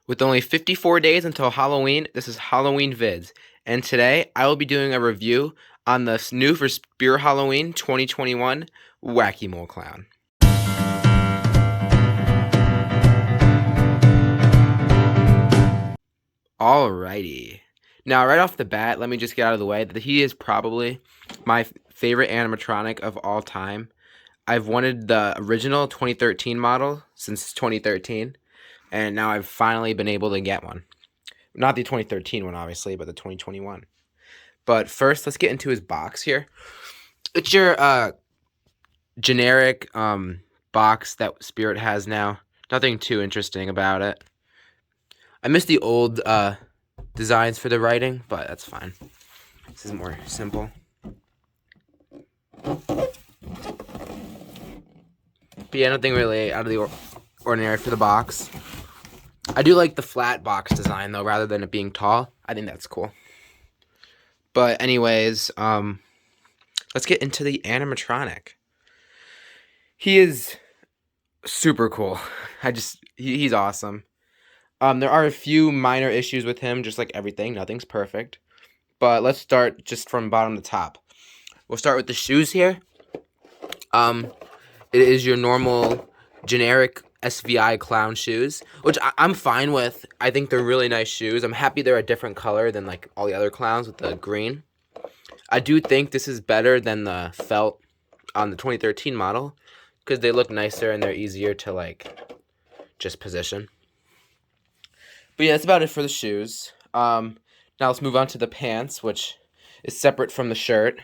With only 54 days until Halloween, this is Halloween Vids, and today I will be doing a review on the new for Spirit Halloween 2021 Wacky Mole Clown. Alrighty. Now, right off the bat, let me just get out of the way that he is probably my favorite animatronic of all time. I've wanted the original 2013 model since 2013. And now I've finally been able to get one. Not the 2013 one, obviously, but the 2021. But first, let's get into his box here. It's your generic box that Spirit has now. Nothing too interesting about it. I miss the old designs for the writing, but that's fine. This is more simple. But yeah, nothing really out of the ordinary for the box. I do like the flat box design, though, rather than it being tall. I think that's cool. But anyways, let's get into the animatronic. He is super cool. He's awesome. There are a few minor issues with him, just like everything. Nothing's perfect. But let's start just from bottom to top. We'll start with the shoes here. It is your normal, generic SVI clown shoes, which I'm fine with. I think they're really nice shoes. I'm happy they're a different color than like all the other clowns with the green. I do think this is better than the felt on the 2013 model because they look nicer and they're easier to like just position. But yeah, that's about it for the shoes. Now let's move on to the pants, which is separate from the shirt.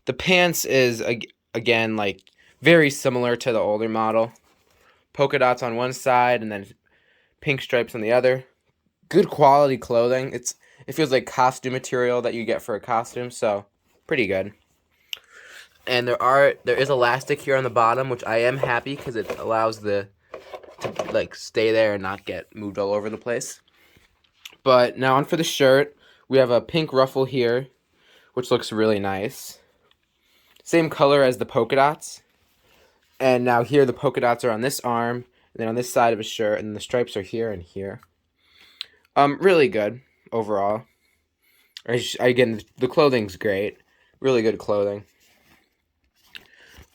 The pants is again like very similar to the older model. Polka dots on one side and then pink stripes on the other. Good quality clothing. It feels like costume material that you get for a costume, so pretty good. And there is elastic here on the bottom, which I am happy because it allows to like stay there and not get moved all over the place. But now on for the shirt, we have a pink ruffle here, which looks really nice. Same color as the polka dots. And now here the polka dots are on this arm, and then on this side of his shirt, and the stripes are here and here. Really good overall. Again, the clothing's great. Really good clothing.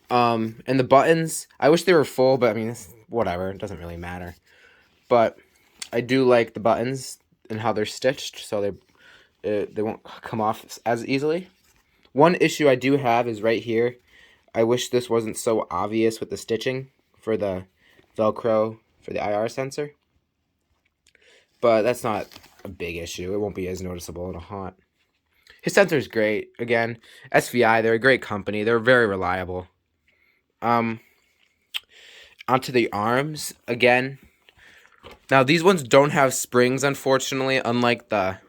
And the buttons, I wish they were full, but I mean, whatever. It doesn't really matter. But I do like the buttons and how they're stitched, so they won't come off as easily. One issue I do have is right here. I wish this wasn't so obvious with the stitching for the Velcro for the IR sensor. But that's not a big issue. It won't be as noticeable in a haunt. His sensor is great. Again, SVI, they're a great company. They're very reliable. Onto the arms, again. Now, these ones don't have springs, unfortunately, unlike the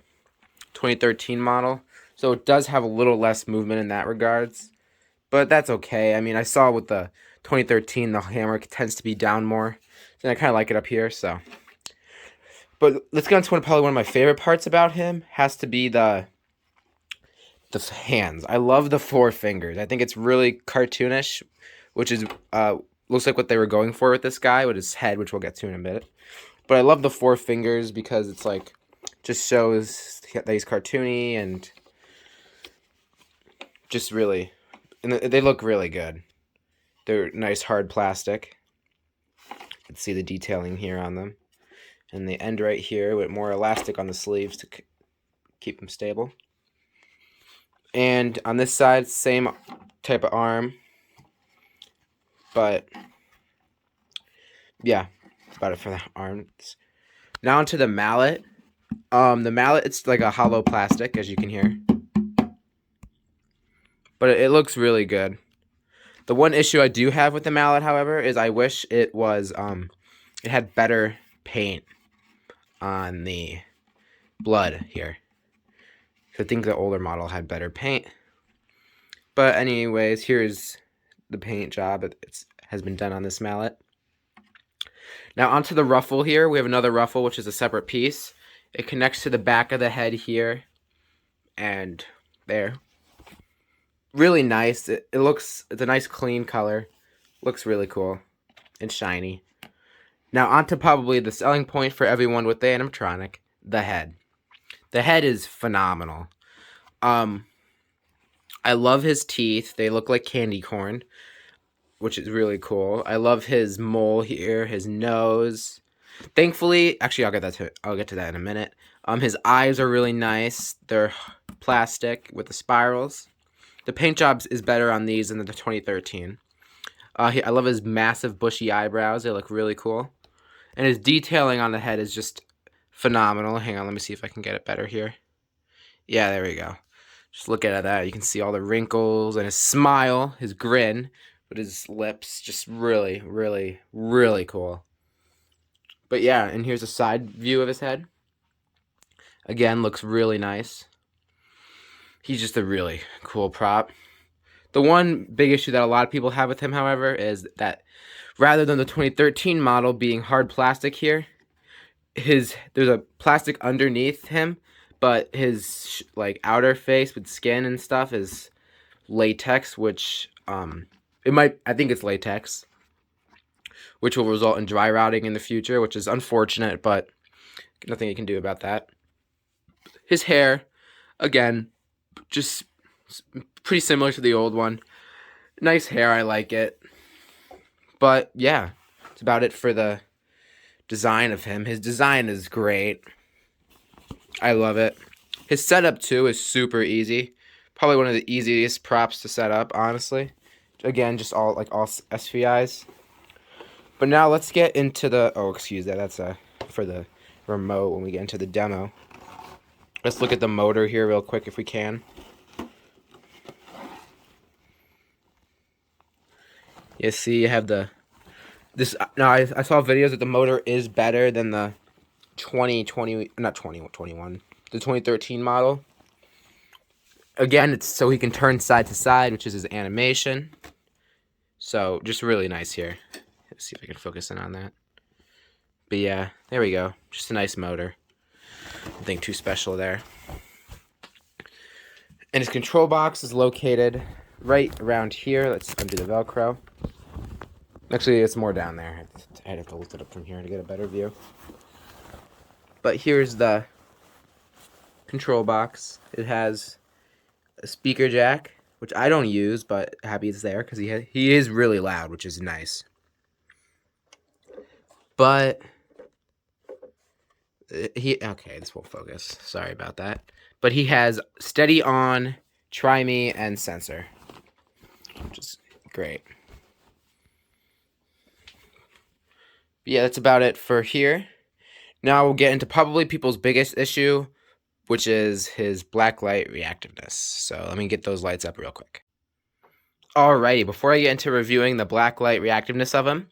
2013 model. So it does have a little less movement in that regards. But that's okay. I mean, I saw with the 2013, the hammer tends to be down more. And I kind of like it up here, so. But let's get on to probably one of my favorite parts about him. Has to be the hands. I love the 4 fingers. I think it's really cartoonish, which is looks like what they were going for with this guy, with his head, which we'll get to in a bit. But I love the 4 fingers because it's like, just shows that he's cartoony and just really... And they look really good. They're nice hard plastic. Let's see the detailing here on them. And they end right here with more elastic on the sleeves to keep them stable. And on this side, same type of arm. But, yeah, that's about it for the arms. Now onto the mallet. The mallet, it's like a hollow plastic, as you can hear. But it looks really good. The one issue I do have with the mallet, however, is I wish it was it had better paint on the blood here. I think the older model had better paint. But anyways, here's the paint job. It has been done on this mallet. Now onto the ruffle here. We have another ruffle, which is a separate piece. It connects to the back of the head here and there. Really nice. It's a nice clean color. Looks really cool and shiny. Now on to probably the selling point for everyone with the animatronic, the head. The head is phenomenal. I love his teeth. They look like candy corn, which is really cool. I love his mole here, his nose. Thankfully, actually, I'll get to that in a minute. His eyes are really nice. They're plastic with the spirals. The paint jobs is better on these than the 2013. I love his massive bushy eyebrows. They look really cool. And his detailing on the head is just phenomenal. Hang on, let me see if I can get it better here. Yeah, there we go. Just look at that. You can see all the wrinkles and his smile, his grin with his lips. Just really, really, really cool. But yeah, and here's a side view of his head. Again, looks really nice. He's just a really cool prop. The one big issue that a lot of people have with him, however, is that rather than the 2013 model being hard plastic here, there's a plastic underneath him, but his like outer face with skin and stuff is latex, which I think it's latex, which will result in dry rotting in the future, which is unfortunate, but nothing you can do about that. His hair, again, just pretty similar to the old one. Nice hair, I like it. But yeah, that's about it for the design of him. His design is great. I love it. His setup too is super easy. Probably one of the easiest props to set up, honestly. Again, just all SVIs. But now let's get into the excuse that. That's for the remote when we get into the demo. Let's look at the motor here real quick if we can. You see, you have now I saw videos that the motor is better than the 2021, the 2013 model. Again, it's so he can turn side to side, which is his animation. So just really nice here. Let's see if I can focus in on that. But yeah, there we go. Just a nice motor. Nothing too special there. And his control box is located right around here. Let's undo the Velcro. Actually, it's more down there. I'd have to lift it up from here to get a better view. But here's the control box. It has a speaker jack, which I don't use, but happy it's there because he is really loud, which is nice. But okay, this won't focus. Sorry about that. But he has steady on, try me, and sensor, which is great. But yeah, that's about it for here. Now we'll get into probably people's biggest issue, which is his black light reactiveness. So let me get those lights up real quick. Alrighty, before I get into reviewing the black light reactiveness of him,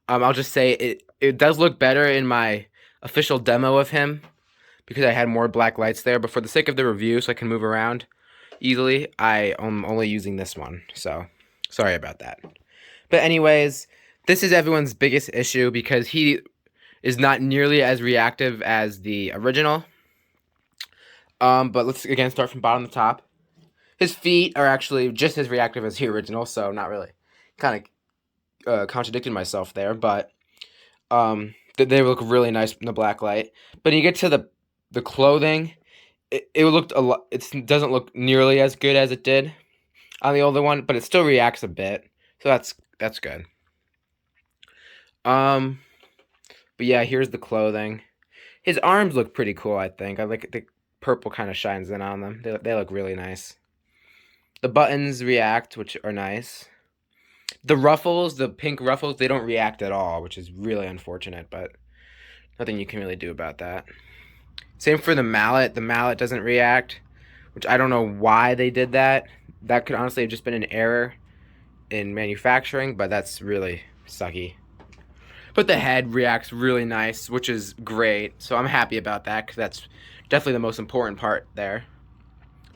I'll just say it does look better in my official demo of him because I had more black lights there. But for the sake of the review, so I can move around easily, I am only using this one. So sorry about that. But anyways, this is everyone's biggest issue because he is not nearly as reactive as the original. But let's again start from bottom to top. His feet are actually just as reactive as the original, so not really. Kind of contradicted myself there, but they look really nice in the black light. But when you get to the clothing, it looked a lot. It doesn't look nearly as good as it did on the older one, but it still reacts a bit, so that's good. But yeah, here's the clothing. His arms look pretty cool, I think. I like the purple kind of shines in on them. They look really nice. The buttons react, which are nice. The ruffles, the pink ruffles, they don't react at all, which is really unfortunate, but nothing you can really do about that. Same for the mallet. The mallet doesn't react, which I don't know why they did that. That could honestly have just been an error in manufacturing, but that's really sucky. But the head reacts really nice, which is great. So I'm happy about that because that's definitely the most important part there.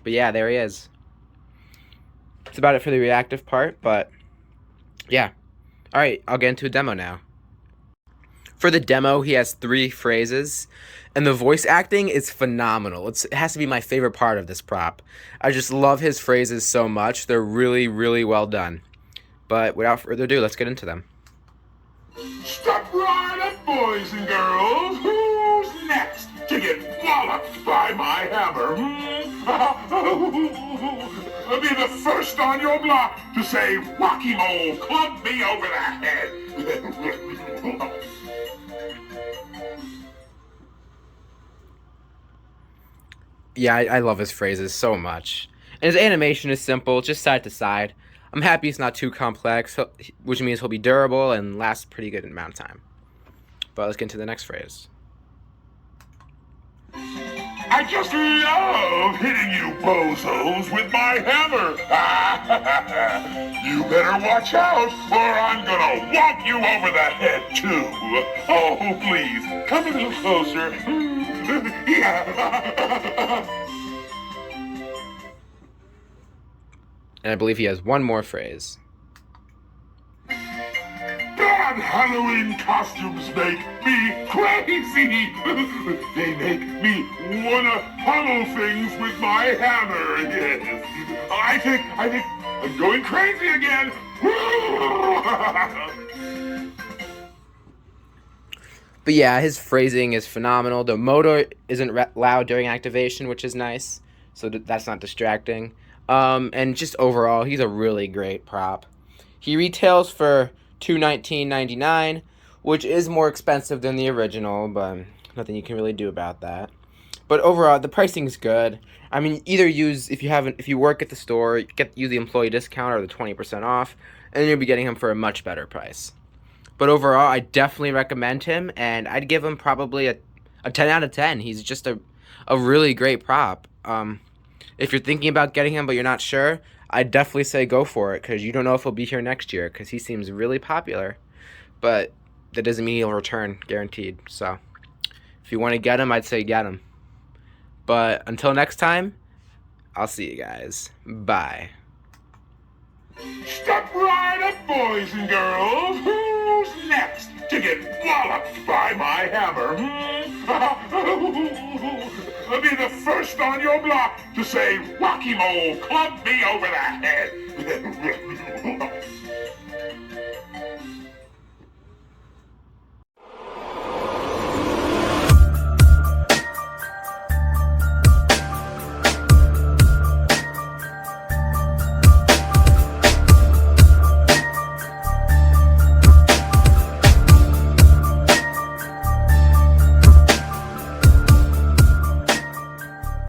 But yeah, there he is. That's about it for the reactive part, but yeah. Alright, I'll get into a demo now. For the demo, he has 3 phrases, and the voice acting is phenomenal. It has to be my favorite part of this prop. I just love his phrases so much. They're really, really well done. But without further ado, let's get into them. Stop running! boys and girls. Who's next to get walloped by my hammer? Be the first on your block to say, Wacky Mole, club me over the head. Yeah, I love his phrases so much. And his animation is simple, just side to side. I'm happy it's not too complex, which means he'll be durable and last a pretty good amount of time. But let's get into the next phrase. I just love hitting you bozos with my hammer. You better watch out, or I'm gonna whomp you over the head, too. Oh, please, come a little closer. And I believe he has one more phrase. Bad Halloween costumes make me crazy. They make me wanna pummel things with my hammer. Yes. I think I'm going crazy again. But yeah, his phrasing is phenomenal. The motor isn't loud during activation, which is nice, so that's not distracting. And just overall, he's a really great prop. He retails for $219.99, which is more expensive than the original, but nothing you can really do about that. But overall, the pricing's good. I mean, either use if you work at the store, use the employee discount or the 20% off, and you'll be getting him for a much better price. But overall, I definitely recommend him, and I'd give him probably a 10 out of 10. He's just a really great prop. If you're thinking about getting him but you're not sure, I'd definitely say go for it, because you don't know if he'll be here next year, because he seems really popular. But that doesn't mean he'll return, guaranteed. So if you want to get him, I'd say get him. But until next time, I'll see you guys. Bye. Step right up, boys and girls. Who's next to get walloped by my hammer? Be the first on your block to say, Wacky Mole, club me over the head.